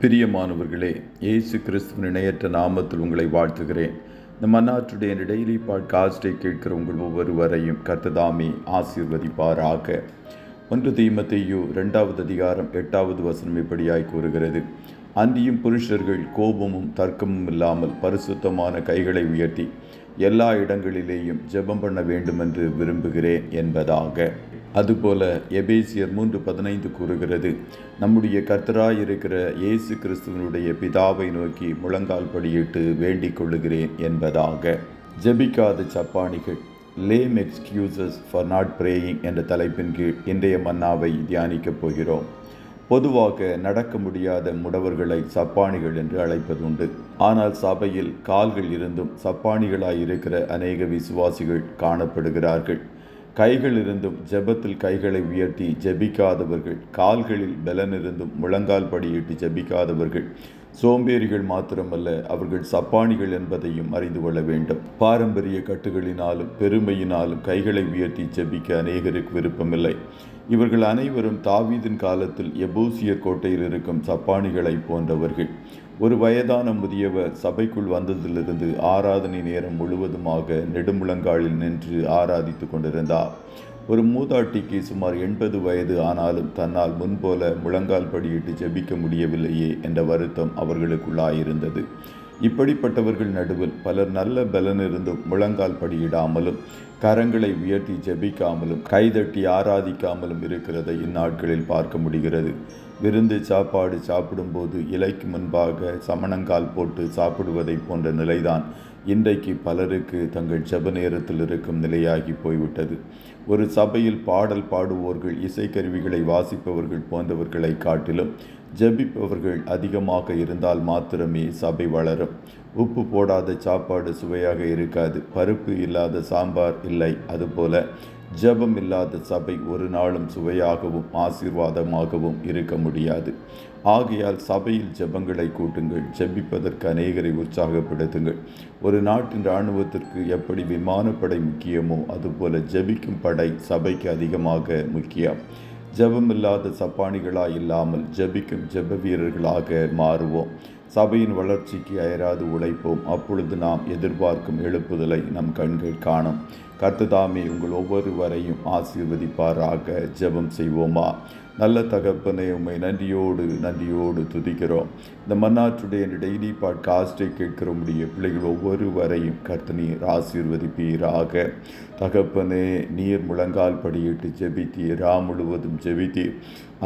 பிரியமானவர்களே, இயேசு கிறிஸ்துவின் இணையற்ற நாமத்தில் உங்களை வாழ்த்துகிறேன். இந்த மன்னாற்றுடைய டெய்லி பாட்காஸ்டை கேட்கிற உங்கள் ஒவ்வொருவரையும் கர்த்தர் ஆசீர்வதிப்பாராக. 1 தீமோத்தேயு 2வது அதிகாரம் 8வது வசனம் இப்படியாய் கூறுகிறது: அன்றியும் புருஷர்கள் கோபமும் தர்க்கமும் இல்லாமல் பரிசுத்தமான கைகளை உயர்த்தி எல்லா இடங்களிலேயும் ஜெபம் பண்ண வேண்டுமென்று விரும்புகிறேன் என்பதாக. அதுபோல எபேசியர் 3:15 கூறுகிறது: நம்முடைய கர்த்தராயிருக்கிற இயேசு கிறிஸ்துவனுடைய பிதாவை நோக்கி முழங்கால் படியிட்டு வேண்டிக் கொள்ளுகிறேன் என்பதாக. ஜெபிக்காத சப்பானிகள், லேம் எக்ஸ்கியூசஸ் ஃபார் நாட் பிரேயிங் என்ற தலைப்பின் கீழ் இன்றைய மன்னாவை தியானிக்கப் போகிறோம். பொதுவாக நடக்க முடியாத முடவர்களை சப்பானிகள் என்று அழைப்பதுண்டு. ஆனால் சபையில் கால்கள் இருந்தும் சப்பானிகளாயிருக்கிற அநேக விசுவாசிகள் காணப்படுகிறார்கள். கைகள் இருந்தும் ஜெபத்தில் கைகளை உயர்த்தி ஜெபிக்காதவர்கள், கால்களில் பலனிருந்தும் முழங்கால் படியிட்டு ஜெபிக்காதவர்கள் சோம்பேறிகள் மாத்திரமல்ல, அவர்கள் சப்பானிகள் என்பதையும் அறிந்து கொள்ள வேண்டும். பாரம்பரிய கட்டுகளினாலும் பெருமையினாலும் கைகளை உயர்த்தி ஜெபிக்க அநேகருக்கு விருப்பமில்லை. இவர்கள் அனைவரும் தாவீதின் காலத்தில் எபூசியர் கோட்டையில் இருக்கும் சப்பானிகளை போன்றவர்கள். ஒரு வயதான முதியவர் சபைக்குள் வந்ததிலிருந்து ஆராதனை நேரம் முழுவதுமாக நெடுமுழங்காலில் நின்று ஆராதித்து கொண்டிருந்தார். ஒரு மூதாட்டிக்கு சுமார் 80 வயது ஆனாலும் தன்னால் முன்போல முழங்கால் படியிட்டு ஜெபிக்க முடியவில்லையே என்ற வருத்தம் அவர்களுக்குள்ளாயிருந்தது. இப்படிப்பட்டவர்கள் நடுவில் பலர் நல்ல பலனிருந்தும் முழங்கால் படியிடாமலும் கரங்களை உயர்த்தி ஜெபிக்காமலும் கைதட்டி ஆராதிக்காமலும் இருக்கிறதை இந்நாட்களில் பார்க்க முடிகிறது. விருந்து சாப்பாடு சாப்பிடும்போது இலைக்கு முன்பாக சமணங்கால் போட்டு சாப்பிடுவதை போன்ற நிலைதான் இன்றைக்கு பலருக்கு தங்கள் ஜெப நேரத்தில் இருக்கும் நிலையாகி போய்விட்டது. ஒரு சபையில் பாடல் பாடுவோர்கள், இசைக்கருவிகளை வாசிப்பவர்கள் போன்றவர்களை காட்டிலும் ஜெபிப்பவர்கள் அதிகமாக இருந்தால் மாத்திரமே சபை வளரும். உப்பு போடாத சாப்பாடு சுவையாக இருக்காது. பருப்பு இல்லாத சாம்பார் இல்லை. அதுபோல ஜெபம் இல்லாத சபை ஒரு நாளும் சுவையாகவும் ஆசீர்வாதமாகவும் இருக்க முடியாது. ஆகையால் சபையில் ஜெபங்களை கூட்டுங்கள். ஜெபிப்பதற்கு அநேகரை உற்சாகப்படுத்துங்கள். ஒரு நாட்டின் இராணுவத்திற்கு எப்படி விமானப்படை முக்கியமோ அதுபோல ஜெபிக்கும் படை சபைக்கு அதிகமாக முக்கியம். ஜெபமில்லாத சப்பானிகளாய் இல்லாமல் ஜெபிக்கும் ஜெப வீரர்களாக மாறுவோம். சபையின் வளர்ச்சிக்கு அயராது உழைப்போம். அப்பொழுது நாம் எதிர்பார்க்கும் எழுப்புதலை நம் கண்கள் காணும். கர்த்தர் உங்கள் ஒவ்வொருவரையும் ஆசீர்வதிப்பாராக. ஜெபம் செய்வோமா? நல்ல தகப்பனே, உம்மை நன்றியோடு துதிக்கிறோம். இந்த மன்னாற்றுடைய டெய்லி பாட்காஸ்டை கேட்கிற உடைய பிள்ளைகள் ஒவ்வொருவரையும் கர்த்தர் நீர் ஆசீர்வதிப்பீராக. தகப்பனே, நீர் முழங்கால் படியிட்டு ஜெபித்தீர், முழுவதும் ஜெபித்தீர்,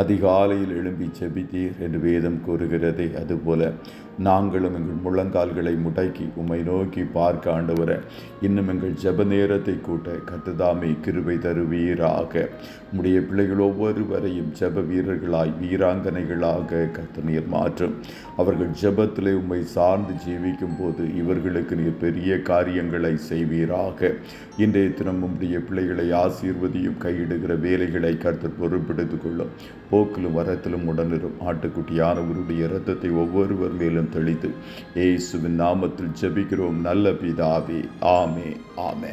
அதிகாலையில் எழும்பி ஜெபித்தீர் என்று வேதம் கூறுகிறதே, அதுபோல நாங்களும் எங்கள் முழங்கால்களை முடக்கி உம்மை நோக்கி பார்க்க ஆண்டவரே, இன்னும் எங்கள் ஜெப நேரத்தை கூட்ட கர்த்தர் கிருபை தருவீராக. உம்முடைய பிள்ளைகள் ஒவ்வொருவரையும் ஜெப வீரர்களாய் வீராங்கனைகளாக கர்த்தர் நீர் மாற்றும். அவர்கள் ஜெபத்திலே உம்மை சார்ந்து ஜீவிக்கும் போது இவர்களுக்கு நீர் பெரிய காரியங்களை செய்வீராக. இன்றைய தினம் உம்முடைய பிள்ளைகளை ஆசீர்வதியும். கையிடுகிற வேலைகளை கர்த்தர் பொறுப்பெடுத்துக் கொள்ளும். போக்கிலும் வரத்திலும் உடனிரும். ஆட்டுக்குட்டியானவருடைய இரத்தத்தை ஒவ்வொருவர் மேலும் தெளித்து இயேசுவின் நாமத்தில் ஜெபிக்கிறோம் நல்ல பிதாவே. ஆமே.